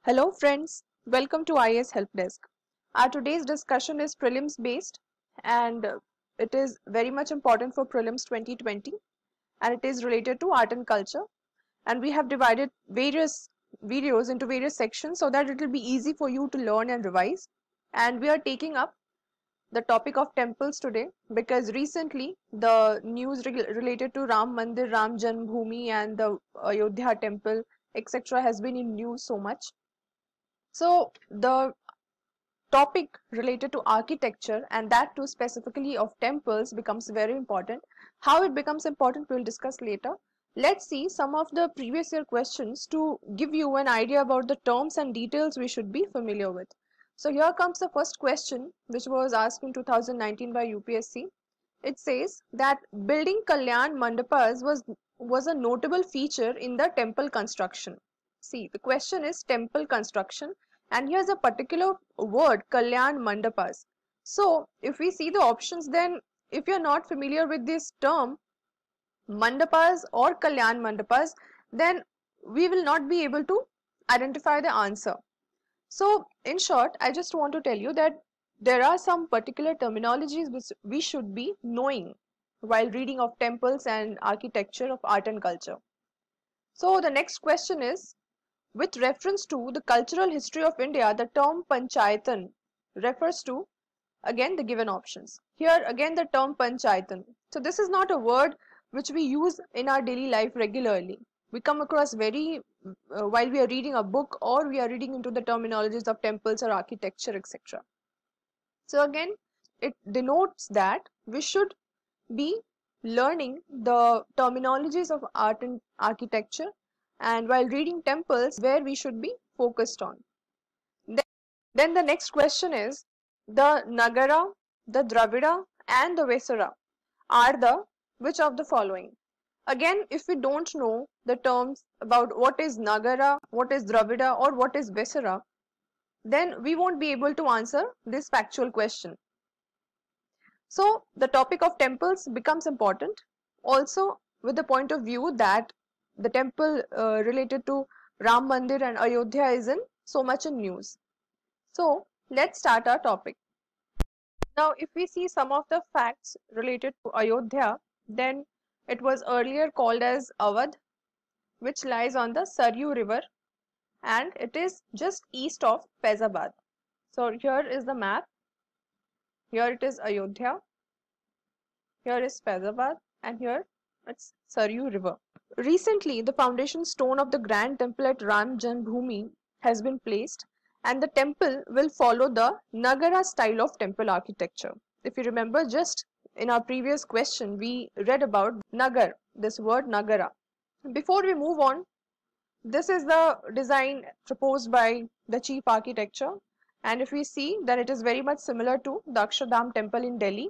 Hello friends, welcome to IAS Help Desk. Our today's discussion is prelims based and it is very much important for prelims 2020 and it is related to art and culture, and we have divided various videos into various sections so that it will be easy for you to learn and revise. And we are taking up the topic of temples today because recently the news related to Ram Mandir, Ram Janmabhoomi and the Ayodhya temple etc. has been in news so much. So the topic related to architecture and that too specifically of temples becomes very important. How it becomes important we will discuss later. Let's see some of the previous year questions to give you an idea about the terms and details we should be familiar with. So here comes the first question which was asked in 2019 by UPSC. It says that building Kalyan Mandapas was a notable feature in the temple construction. See, the question is temple construction and here's a particular word, Kalyan Mandapas. So if we see the options, then if you're not familiar with this term Mandapas or Kalyan Mandapas, then we will not be able to identify the answer. So in short, I just want to tell you that there are some particular terminologies which we should be knowing while reading of temples and architecture of art and culture. So the next question is, with reference to the cultural history of India, the term Panchayatan refers to, again, the given options. Here again the term Panchayatan. So this is not a word which we use in our daily life regularly. We come across while we are reading a book or we are reading into the terminologies of temples or architecture, etc. So again, it denotes that we should be learning the terminologies of art and architecture, and while reading temples where we should be focused on. Then the next question is, the Nagara, the Dravida and the Vesara are the which of the following? Again, if we don't know the terms about what is Nagara, what is Dravida or what is Vesara, then we won't be able to answer this factual question. So the topic of temples becomes important also with the point of view that the temple related to Ram Mandir and Ayodhya is in so much in news. So let's start our topic. Now if we see some of the facts related to Ayodhya, then it was earlier called as Awadh, which lies on the Saryu river and it is just east of Faizabad. So here is the map. Here it is Ayodhya, here is Faizabad and here it's Saryu river. Recently the foundation stone of the grand temple at Ram Janmabhoomi has been placed and the temple will follow the Nagara style of temple architecture. If you remember, just in our previous question we read about Nagar, this word Nagara. Before we move on, this is the design proposed by the chief architecture, and if we see that it is very much similar to the Akshardham temple in Delhi.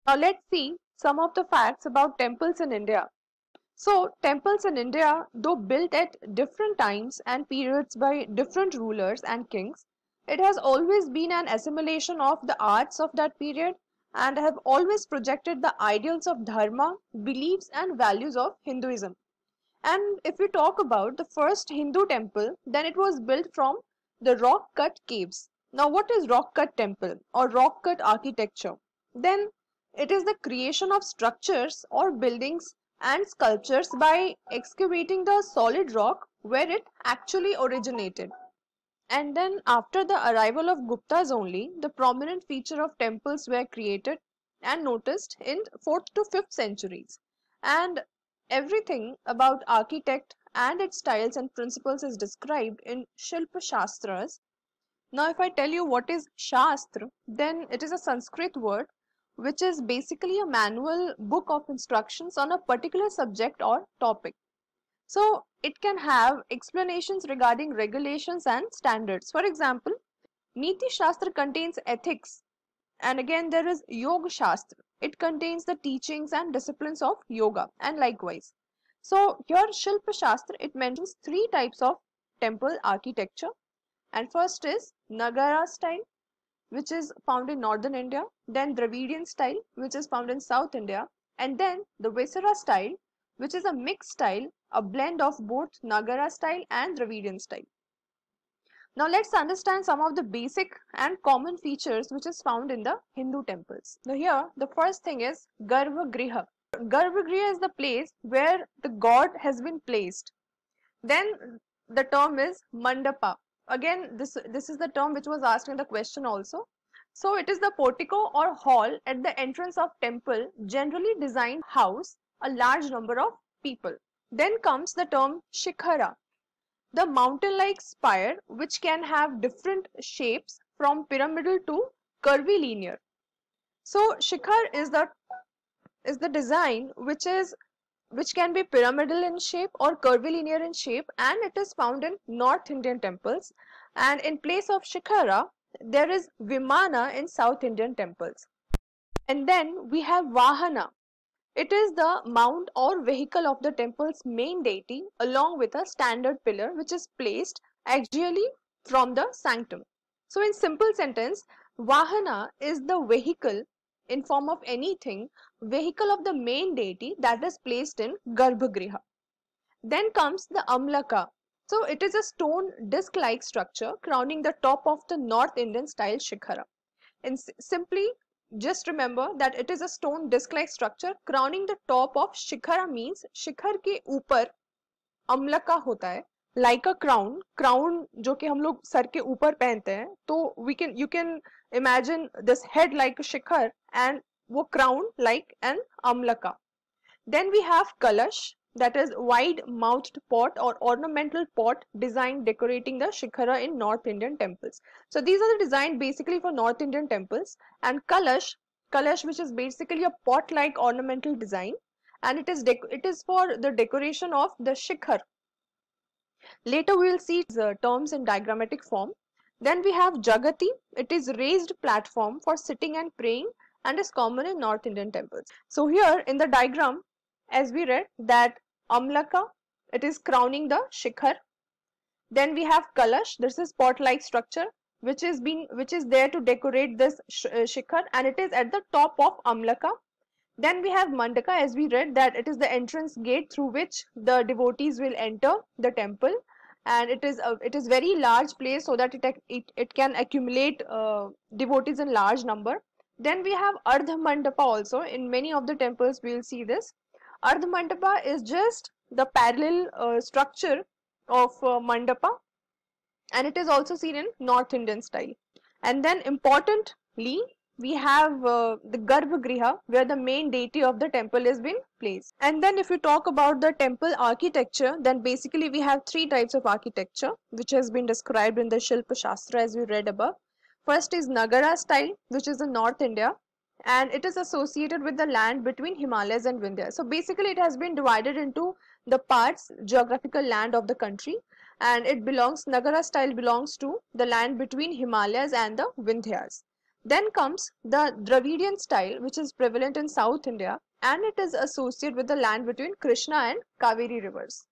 Now let's see some of the facts about temples in India. So temples in India, though built at different times and periods by different rulers and kings, it has always been an assimilation of the arts of that period and have always projected the ideals of dharma, beliefs and values of Hinduism. And if we talk about the first Hindu temple, then it was built from the rock cut caves. Now what is rock cut temple or rock cut architecture? Then it is the creation of structures or buildings and sculptures by excavating the solid rock where it actually originated. And then after the arrival of Guptas only, the prominent feature of temples were created and noticed in 4th to 5th centuries. And everything about architect and its styles and principles is described in Shilpa Shastras. Now if I tell you what is Shastra, then it is a Sanskrit word which is basically a manual book of instructions on a particular subject or topic. So it can have explanations regarding regulations and standards. For example, Niti Shastra contains ethics, and again there is Yoga Shastra. It contains the teachings and disciplines of yoga, and likewise. So here Shilpa Shastra, it mentions 3 types of temple architecture, and first is Nagara style, which is found in northern India, then Dravidian style, which is found in South India, and then the Vesara style, which is a mixed style, a blend of both Nagara style and Dravidian style. Now let's understand some of the basic and common features which is found in the Hindu temples. Now here the first thing is Garbhagriha. Garbhagriha is the place where the god has been placed. Then the term is Mandapa. Again, this is the term which was asked in the question also. So it is the portico or hall at the entrance of temple, generally designed house a large number of people. Then comes the term Shikhara, the mountain-like spire which can have different shapes from pyramidal to curvilinear. So Shikhar is the design which can be pyramidal in shape or curvilinear in shape, and it is found in North Indian temples, and in place of Shikhara there is Vimana in South Indian temples. And then we have Vahana. It is the mount or vehicle of the temple's main deity along with a standard pillar which is placed axially from the sanctum. So in simple sentence, Vahana is the vehicle in form of anything, vehicle of the main deity that is placed in Garbhagriha. Then comes the Amlaka. So it is a stone disc-like structure crowning the top of the North Indian style Shikhara. And simply just remember that it is a stone disc-like structure crowning the top of Shikhara means शिखर के ऊपर अम्लका होता है, like a crown. Crown जो कि हम लोग sir के ऊपर पहनते हैं, तो you can imagine this head like a Shikhar and वो crown like an amlaka. Then we have kalash, that is wide mouthed pot or ornamental pot designed decorating the shikhara in North Indian temples. So these are the design basically for North Indian temples. And kalash which is basically a pot like ornamental design, and it is for the decoration of the shikhar. Later we will see the terms in diagrammatic form. Then we have jagati. It is raised platform for sitting and praying and is common in North Indian temples. So here in the diagram, as we read that Amlaka, it is crowning the Shikhar. Then we have Kalash, this is pot-like structure which is there to decorate this Shikhar, and it is at the top of Amlaka. Then we have Mandaka, as we read that it is the entrance gate through which the devotees will enter the temple, and it is very large place so that it can accumulate devotees in large number. Then we have Ardha Mandapa also. In many of the temples we will see this. Ardha Mandapa is just the parallel structure of Mandapa, and it is also seen in North Indian style. And then importantly, we have the Garbhagriha, where the main deity of the temple has been placed. And then if you talk about the temple architecture, then basically we have three types of architecture which has been described in the Shilpa Shastra as we read above. First is Nagara style, which is in North India, and it is associated with the land between Himalayas and Vindhya. So basically it has been divided into the parts, geographical land of the country, and Nagara style belongs to the land between Himalayas and the Vindhyas. Then comes the Dravidian style, which is prevalent in South India, and it is associated with the land between Krishna and Kaveri rivers.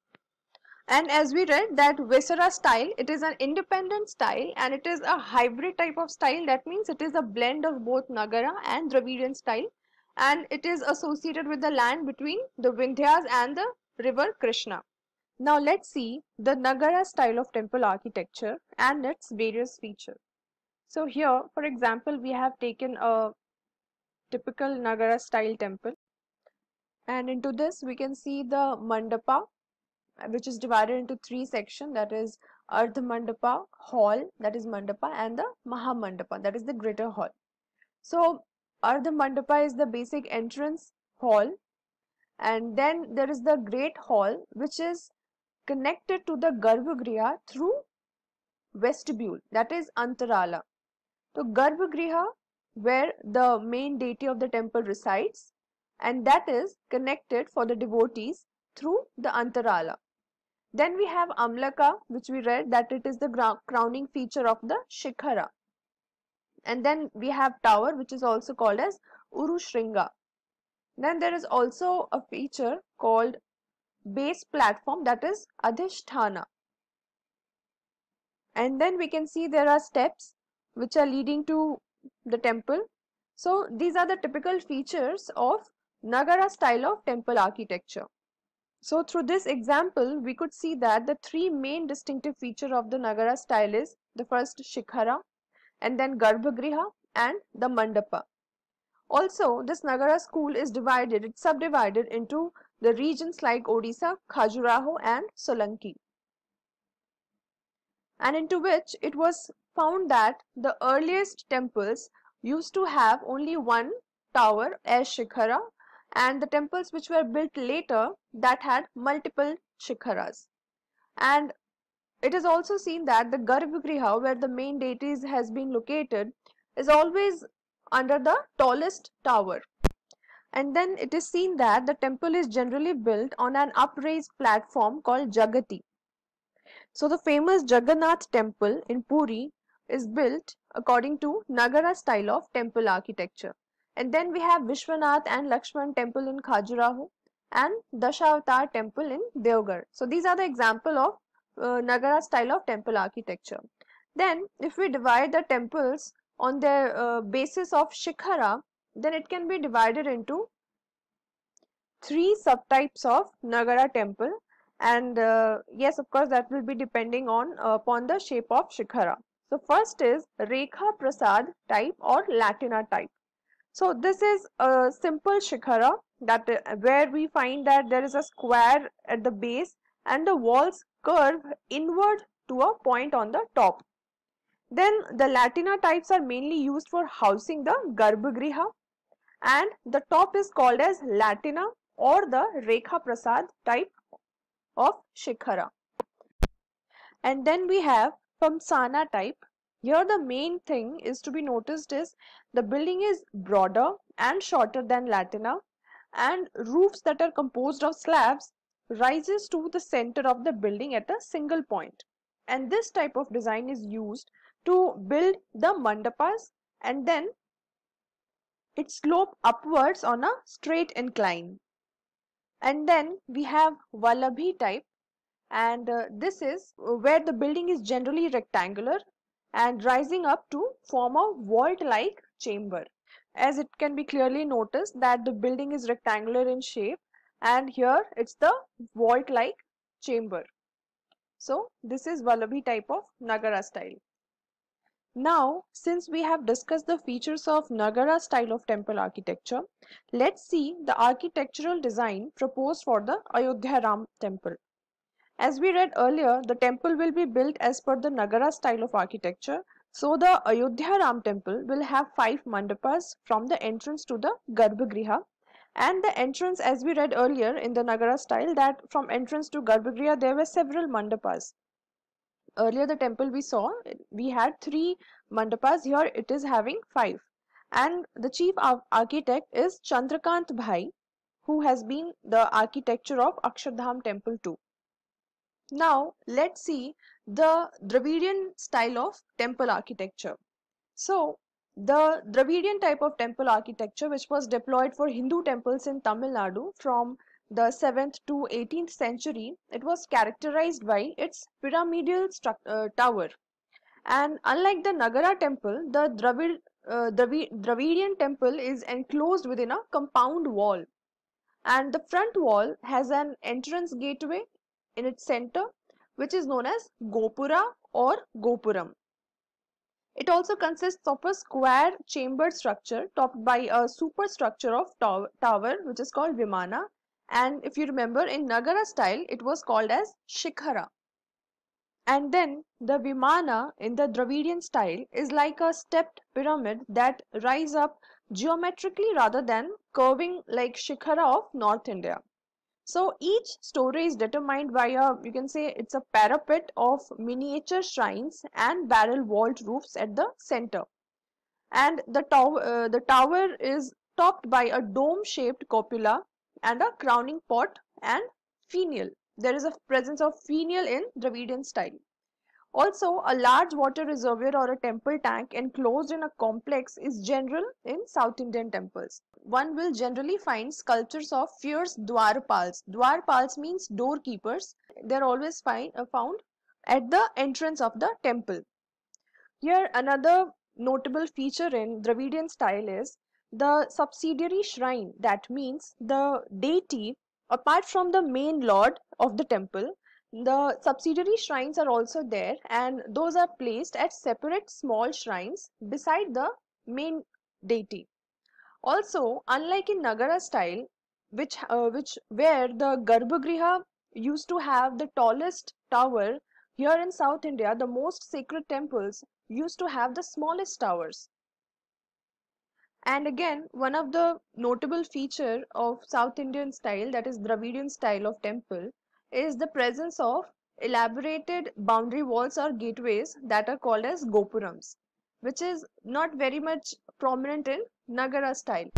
And as we read that Vesara style, it is an independent style and it is a hybrid type of style. That means it is a blend of both Nagara and Dravidian style, and it is associated with the land between the Vindhyas and the river Krishna. Now let's see the Nagara style of temple architecture and its various features. So here, for example, we have taken a typical Nagara style temple, and into this we can see the Mandapa, which is divided into three sections, that is Ardha Mandapa, hall, that is Mandapa, and the Maha Mandapa, that is the greater hall. So Ardha Mandapa is the basic entrance hall, and then there is the great hall which is connected to the Garbhagriha through vestibule, that is Antarala. So Garbhagriha, where the main deity of the temple resides, and that is connected for the devotees through the Antarala. Then we have Amlaka, which we read that it is the crowning feature of the Shikhara. And then we have tower, which is also called as Urushringa. Then there is also a feature called base platform, that is Adhishthana. And then we can see there are steps which are leading to the temple. So these are the typical features of Nagara style of temple architecture. So through this example, we could see that the three main distinctive features of the Nagara style is the first Shikhara, and then Garbhagriha and the Mandapa. Also, this Nagara school is it's subdivided into the regions like Odisha, Khajuraho and Solanki, and into which it was found that the earliest temples used to have only one tower as Shikhara, and the temples which were built later that had multiple Shikharas. And it is also seen that the Garbhagriha, where the main deities has been located, is always under the tallest tower. And then it is seen that the temple is generally built on an upraised platform called Jagati. So the famous Jagannath temple in Puri is built according to Nagara style of temple architecture. And then we have Vishwanath and Lakshman temple in Khajuraho and Dashavatar temple in Deoghar. So these are the example of Nagara style of temple architecture. Then if we divide the temples on their basis of Shikhara, then it can be divided into three subtypes of Nagara temple, and yes, of course, that will be depending on upon the shape of Shikhara. So first is Rekha Prasad type or Latina type. So this is a simple Shikhara that where we find that there is a square at the base and the walls curve inward to a point on the top. Then the Latina types are mainly used for housing the Garbhagriha, and the top is called as Latina or the Rekha Prasad type of Shikhara. And then we have Pamsana type. Here the main thing is to be noticed is the building is broader and shorter than Latina, and roofs that are composed of slabs rises to the center of the building at a single point. And this type of design is used to build the mandapas, and then it slopes upwards on a straight incline. And then we have Vallabhi type, and this is where the building is generally rectangular and rising up to form a vault-like chamber. As it can be clearly noticed that the building is rectangular in shape, and here it's the vault-like chamber. So this is Vallabhi type of Nagara style. Now, since we have discussed the features of Nagara style of temple architecture, let's see the architectural design proposed for the Ayodhya Ram temple. As we read earlier, the temple will be built as per the Nagara style of architecture. So the Ayodhya Ram temple will have 5 mandapas from the entrance to the Garbhagriha. And the entrance, as we read earlier in the Nagara style, that from entrance to Garbhagriha there were several mandapas. Earlier the temple we saw, we had 3 mandapas. Here it is having 5. And the chief architect is Chandrakant Bhai, who has been the architecture of Akshardham temple too. Now let's see the Dravidian style of temple architecture. So the Dravidian type of temple architecture, which was deployed for Hindu temples in Tamil Nadu from the 7th to 18th century, it was characterized by its pyramidal tower. And unlike the Nagara temple, the Dravidian temple is enclosed within a compound wall, and the front wall has an entrance gateway in its center, which is known as Gopura or Gopuram. It also consists of a square chambered structure topped by a superstructure of tower which is called Vimana, and if you remember in Nagara style it was called as Shikhara. And then the Vimana in the Dravidian style is like a stepped pyramid that rise up geometrically rather than curving like Shikhara of North India. So each story is determined by you can say it's a parapet of miniature shrines and barrel vault roofs at the center. And the tower is topped by a dome-shaped cupola and a crowning pot and finial. There is a presence of finial in Dravidian style. Also, a large water reservoir or a temple tank enclosed in a complex is general in South Indian temples. One will generally find sculptures of fierce Dwarpals. Dwarpals means doorkeepers. They are always found at the entrance of the temple. Here, another notable feature in Dravidian style is the subsidiary shrine. That means the deity, apart from the main lord of the temple, The subsidiary shrines are also there, and those are placed at separate small shrines beside the main deity. Also, unlike in Nagara style, which where the Garbhagriha used to have the tallest tower, here in South India, the most sacred temples used to have the smallest towers. And again, one of the notable feature of South Indian style, that is Dravidian style of temple, is the presence of elaborated boundary walls or gateways that are called as gopurams, which is not very much prominent in Nagara style.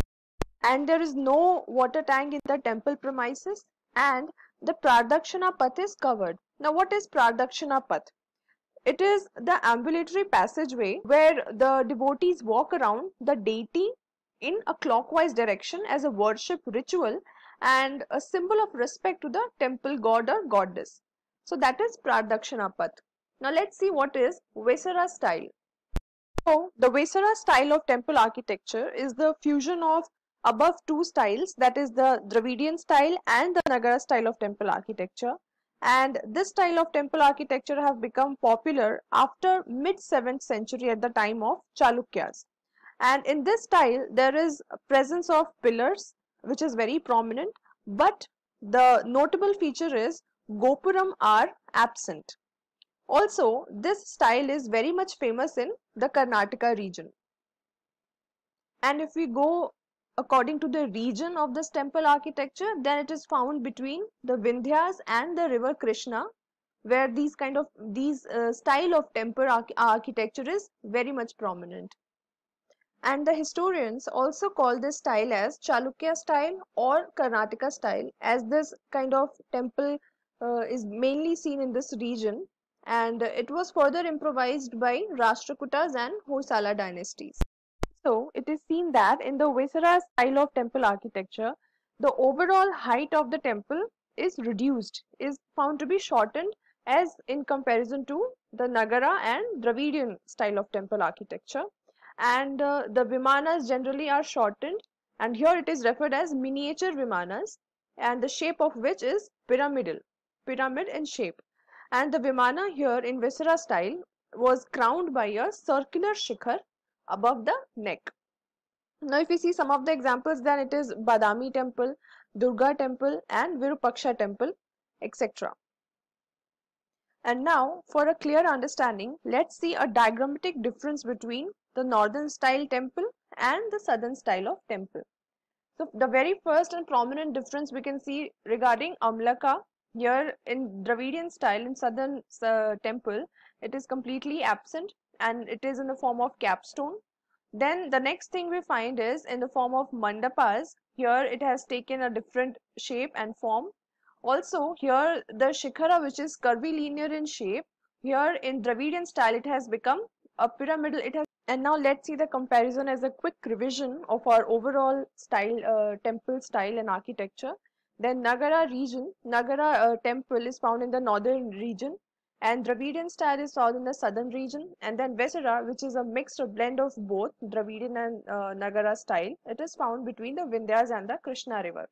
And there is no water tank in the temple premises, and the Pradakshina Path is covered. Now, what is Pradakshina Path? It is the ambulatory passageway where the devotees walk around the deity in a clockwise direction as a worship ritual and a symbol of respect to the temple god or goddess. So that is Pradakshina Path. Now let's see what is Vesara style. So the Vesara style of temple architecture is the fusion of above two styles, that is the Dravidian style and the Nagara style of temple architecture. And this style of temple architecture have become popular after mid 7th century at the time of Chalukyas. And in this style, there is a presence of pillars, which is very prominent, but the notable feature is Gopuram are absent. Also, this style is very much famous in the Karnataka region. And if we go according to the region of this temple architecture, then it is found between the Vindhyas and the river Krishna, where these style of temple architecture is very much prominent. And the historians also call this style as Chalukya style or Karnataka style, as this kind of temple is mainly seen in this region, and it was further improvised by Rashtrakutas and Hoysala dynasties. So it is seen that in the Vesara style of temple architecture, the overall height of the temple is reduced, is found to be shortened as in comparison to the Nagara and Dravidian style of temple architecture. And the Vimanas generally are shortened, and here it is referred as miniature Vimanas, and the shape of which is pyramid in shape. And the Vimana here in Vesara style was crowned by a circular shikhar above the neck. Now if we see some of the examples, then it is Badami temple, Durga temple and Virupaksha temple, etc. And now for a clear understanding, let's see a diagrammatic difference between the northern style temple and the southern style of temple. So the very first and prominent difference we can see regarding Amlaka, here in Dravidian style in southern temple, it is completely absent and it is in the form of capstone. Then the next thing we find is in the form of mandapas. Here it has taken a different shape and form. Also here the shikhara, which is curvilinear in shape, here in Dravidian style it has become a pyramidal. And now let's see the comparison as a quick revision of our overall style, temple style and architecture. Then Nagara region, Nagara temple is found in the northern region, and Dravidian style is found in the southern region. And then Vesara, which is a mixed blend of both Dravidian and Nagara style, it is found between the Vindhyas and the Krishna river.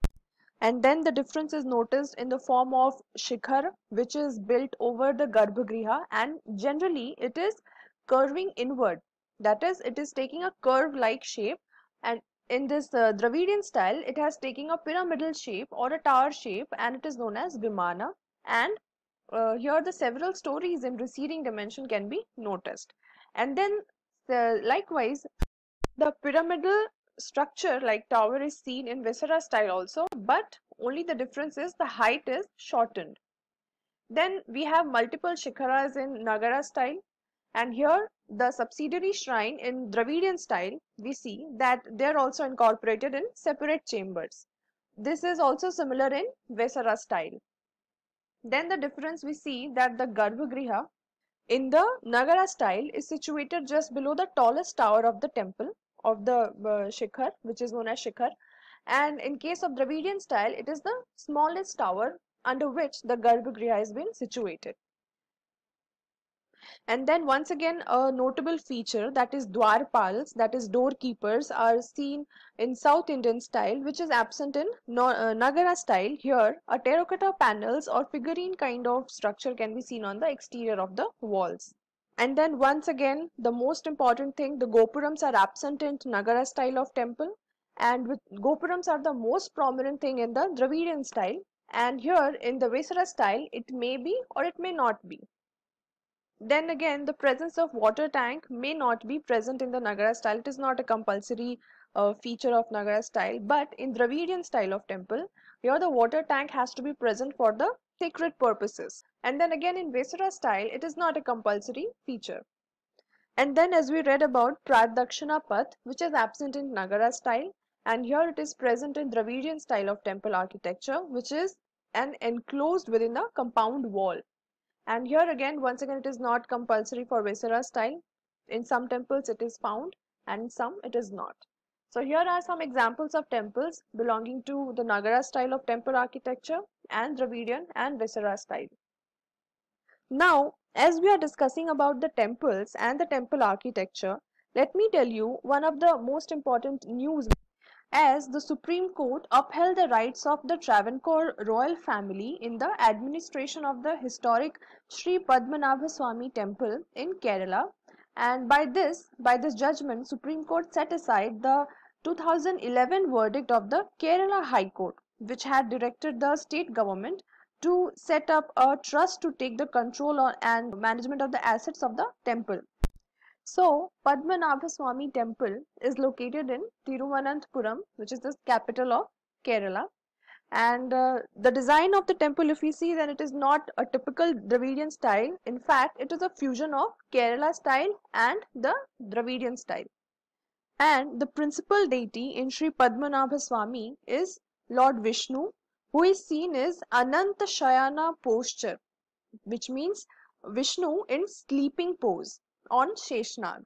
And then the difference is noticed in the form of shikhar, which is built over the Garbhagriha, and generally it is curving inward. That is, it is taking a curve-like shape, and in this Dravidian style, it has taken a pyramidal shape or a tower shape, and it is known as Vimana. And here the several stories in receding dimension can be noticed. And then likewise, the pyramidal structure like tower is seen in Vesara style also, but only the difference is the height is shortened. Then we have multiple shikharas in Nagara style, and here the subsidiary shrine in Dravidian style, we see that they are also incorporated in separate chambers. This is also similar in Vesara style. Then the difference we see that the Garbhagriha in the Nagara style is situated just below the tallest tower of the temple of the Shikhar, which is known as Shikhar. And in case of Dravidian style, it is the smallest tower under which the Garbhagriha has been situated. And then once again, a notable feature, that is dwarpals, that is doorkeepers, are seen in South Indian style, which is absent in Nagara style. Here, a terracotta panels or figurine kind of structure can be seen on the exterior of the walls. And then once again, the most important thing, the gopurams are absent in Nagara style of temple, and with gopurams are the most prominent thing in the Dravidian style. And here in the Vesara style, it may be or it may not be. Then again, the presence of water tank may not be present in the Nagara style. It is not a compulsory feature of Nagara style, but in Dravidian style of temple, here the water tank has to be present for the sacred purposes. And then again in Vesara style, it is not a compulsory feature. And then as we read about Pradakshina Path, which is absent in Nagara style, and here it is present in Dravidian style of temple architecture, which is an enclosed within the compound wall. And here again, once again, it is not compulsory for Vesara style. In some temples it is found and in some it is not. So here are some examples of temples belonging to the Nagara style of temple architecture and Dravidian and Vesara style. Now, as we are discussing about the temples and the temple architecture, let me tell you one of the most important news, as the Supreme Court upheld the rights of the Travancore royal family in the administration of the historic Sri Padmanabha Swami temple in Kerala. And by this judgment, Supreme Court set aside the 2011 verdict of the Kerala High Court, which had directed the state government to set up a trust to take the control and management of the assets of the temple. So, Padmanabha Swami temple is located in Thiruvananthapuram, which is the capital of Kerala. And the design of the temple, if we see, then it is not a typical Dravidian style. In fact, it is a fusion of Kerala style and the Dravidian style. And the principal deity in Sri Padmanabha Swami is Lord Vishnu, who is seen as Ananta Shayana posture, which means Vishnu in sleeping pose on Sheshnag.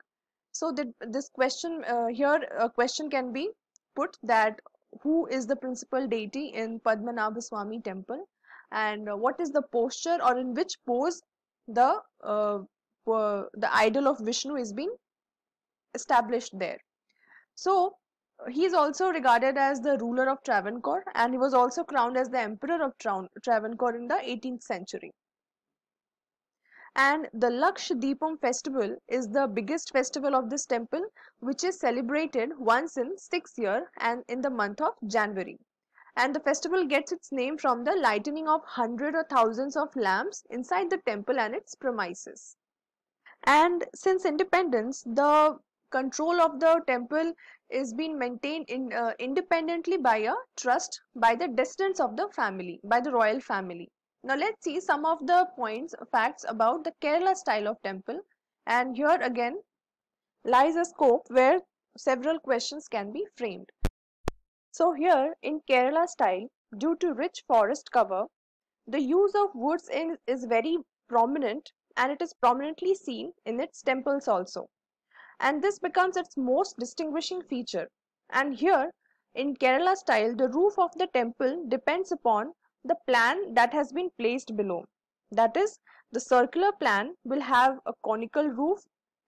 So this question here, a question can be put that who is the principal deity in Padmanabha Swami temple, and what is the posture, or in which pose the idol of Vishnu is being established there. So he is also regarded as the ruler of Travancore, and he was also crowned as the emperor of Travancore in the 18th century. And the Laksh Deepam festival is the biggest festival of this temple, which is celebrated once in 6 years and in the month of January. And the festival gets its name from the lighting of hundreds or thousands of lamps inside the temple and its premises. And since independence, the control of the temple is being maintained independently by a trust by the descendants of the family, by the royal family. Now let's see some of the facts about the Kerala style of temple, and here again lies a scope where several questions can be framed. So here in Kerala style, due to rich forest cover, the use of woods is very prominent, and it is prominently seen in its temples also. And this becomes its most distinguishing feature. And here in Kerala style, the roof of the temple depends upon the plan that has been placed below. That is, the circular plan will have a conical roof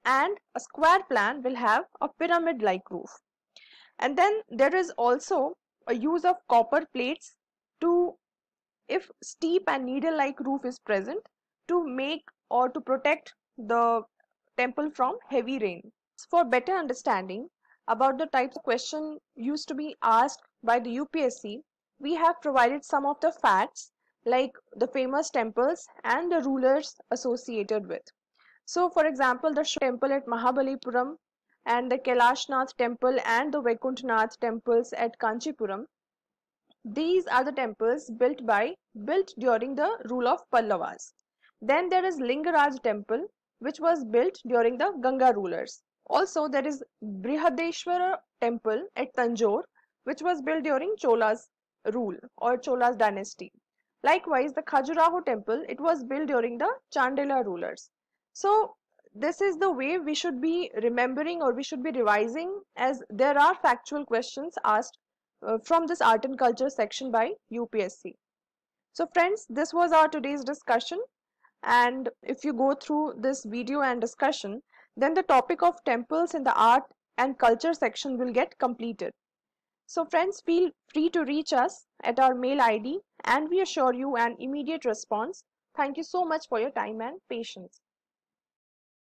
and a square plan will have a pyramid-like roof. And then there is also a use of copper plates to, if steep and needle-like roof is present, to make or to protect the temple from heavy rain. For better understanding about the types of questions used to be asked by the UPSC, we have provided some of the facts like the famous temples and the rulers associated with. So for example, the Shiva temple at Mahabalipuram and the Kailashnath temple and the Vaikuntanath temples at Kanchipuram, these are the temples built during the rule of Pallavas. Then there is Lingaraj temple, which was built during the Ganga rulers. Also there is Brihadeshwara temple at Tanjore, which was built during Chola's rule or Chola's dynasty. Likewise, the Khajuraho temple, it was built during the Chandela rulers. So this is the way we should be remembering, or we should be revising, as there are factual questions asked from this art and culture section by UPSC. So friends, this was our today's discussion. And if you go through this video and discussion, then the topic of temples in the art and culture section will get completed. So friends, feel free to reach us at our mail ID and we assure you an immediate response. Thank you so much for your time and patience.